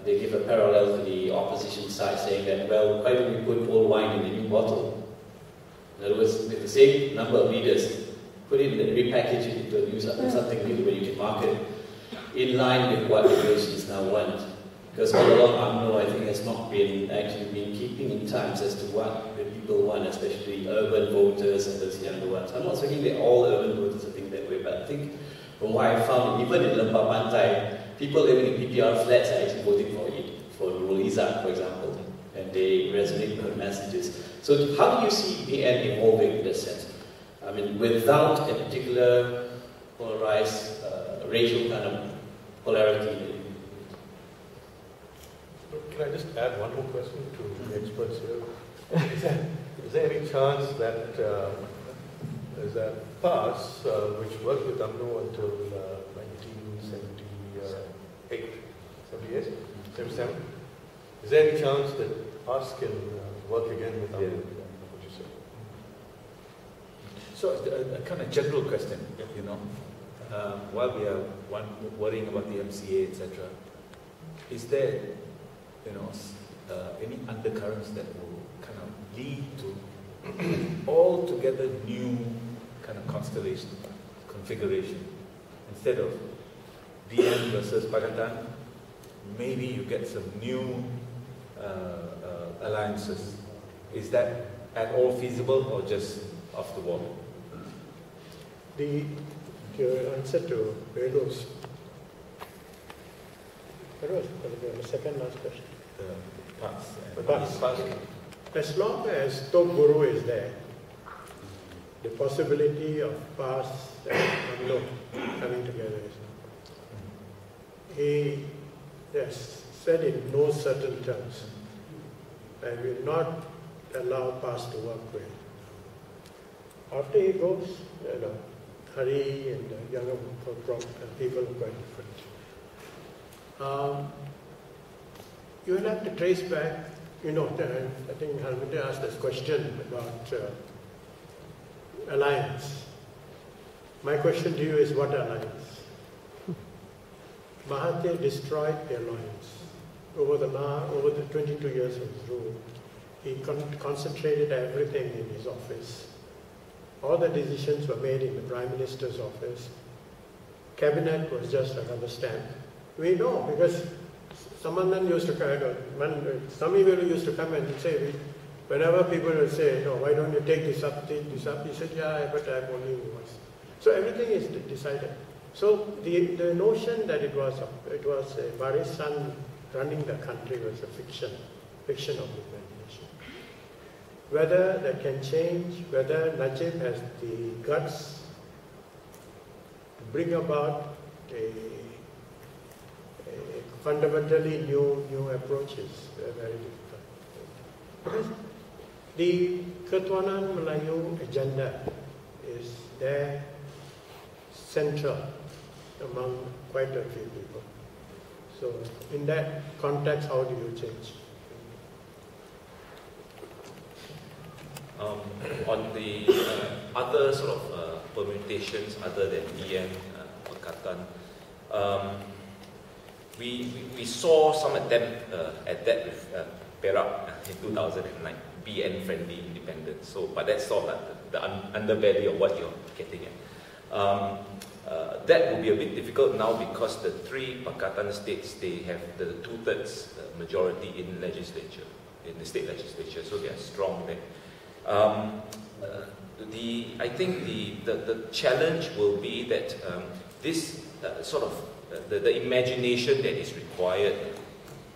they give a parallel to the opposition side, saying that, well, why don't we put old wine in a new bottle? In other words, with the same number of liters, put it in and repackage it into a new something new where you can market in line with what the Malaysians now want. Because all along UMNO, I think, has not been keeping in times as to what the people want, especially urban voters and those younger ones. I'm not saying that all urban voters think that way, but I think from what I found, even in Lembah Pantai, people living in PPR flats are actually voting for it, for Nurul Izzat, for example, and they resonate with her messages. So how do you see BN evolving in this sense? I mean, without a particular polarized, racial kind of polarity. Can I just add one more question to the experts here? Is there any chance that there's a PAS which worked with UMNO until 1978, 77? Is there any chance that PAS can work again with UMNO? What you say? So a kind of general question, you know, while we are worrying about the MCA, etc., is there, you know, any undercurrents that will kind of lead to altogether new kind of constellation, configuration? Instead of BN versus Pakatan, maybe you get some new alliances. Is that at all feasible or just off the wall? The answer to Velu's, the second last question. PAS. As long as Tok Guru is there, the possibility of PAS and UMNO coming together is not. He has said in no certain terms that will not allow PAS to work with. After he goes, you know, Hari and the younger people are quite different. You will have to trace back, you know, I think Halmita asked this question about alliance. My question to you is, what alliance? Mahathir destroyed the alliance. Over the 22 years of his rule, he concentrated everything in his office. All the decisions were made in the Prime Minister's office. Cabinet was just a rubber stamp. We know because Samandan used to some people used to come and say, whenever people would say, no, why don't you take this up, he said, yeah, but I have only voice. So everything is decided. So the notion that it was a Barisan running the country was a fiction of the imagination. Whether that can change, whether Najib has the guts to bring about a fundamentally new approaches, very difficult. Because the Ketuanan Melayu agenda is there central among quite a few people. So in that context, how do you change? On the other sort of permutations other than BN, Pakatan, we saw some attempt at that with Perak in 2009, BN friendly independence. So, but that's sort of the underbelly of what you're getting at. That will be a bit difficult now because the three Pakatan states, they have the 2/3 majority in legislature, in the state legislature, so they are strong there. I think the challenge will be that this sort of the imagination that is required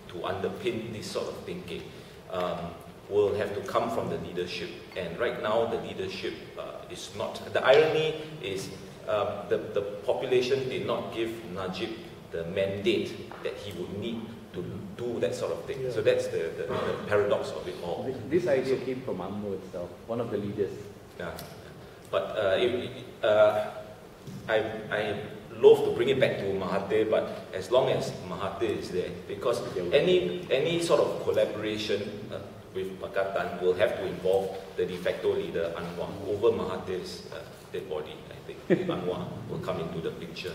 to underpin this sort of thinking will have to come from the leadership. And right now, the leadership is not. The irony is the population did not give Najib the mandate that he would need to do that sort of thing. Yeah. So that's the paradox of it all. This idea came from UMNO itself, one of the leaders. Yeah, but I loath to bring it back to Mahathir, but as long as Mahathir is there, because any sort of collaboration with Pakatan will have to involve the de facto leader Anwar over Mahathir's dead body. I think Anwar will come into the picture.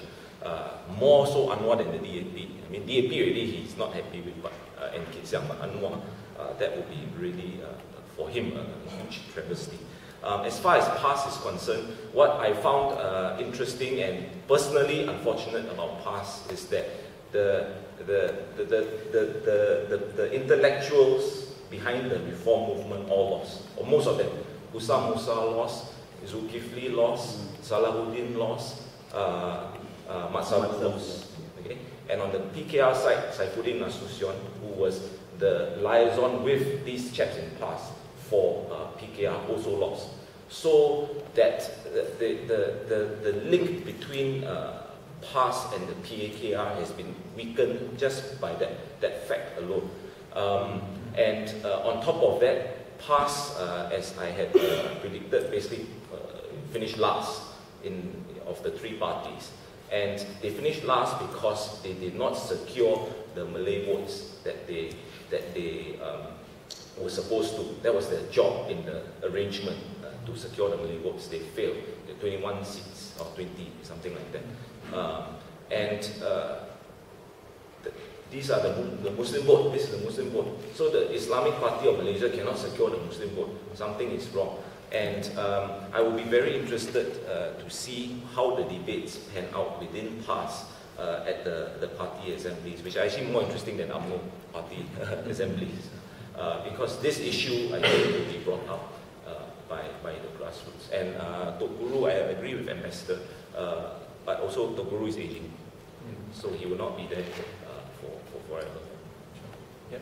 more so Anwar than the DAP. I mean, DAP already he's not happy with, but and Kit Siang, but Anwar, that would be really for him a huge travesty. As far as PAS is concerned, what I found interesting and personally unfortunate about PAS is that the intellectuals behind the reform movement all lost, or most of them. Hussam Musa lost, Zulkifli lost, Salahuddin lost, Mat Sabut lost. Okay? And on the PKR side, Saifuddin Nasution, who was the liaison with these chaps in PAS for PKR, also lost. So that the link between PAS and the PAKR has been weakened just by that fact alone. And on top of that, PAS, as I had predicted, basically finished last of the three parties. And they finished last because they did not secure the Malay votes that they were supposed to. That was their job in the arrangement, to secure the Malay votes. They failed. The 21 seats or 20, something like that. These are the Muslim vote. This is the Muslim vote. So the Islamic Party of Malaysia cannot secure the Muslim vote. Something is wrong. And I will be very interested to see how the debates pan out within PAS at the party assemblies, which are actually more interesting than UMNO party assemblies. Because this issue, I think, will be brought up by the grassroots. And Tok Guru, I agree with Ambassador, but also Tok Guru is aging. So he will not be there for forever. Yeah.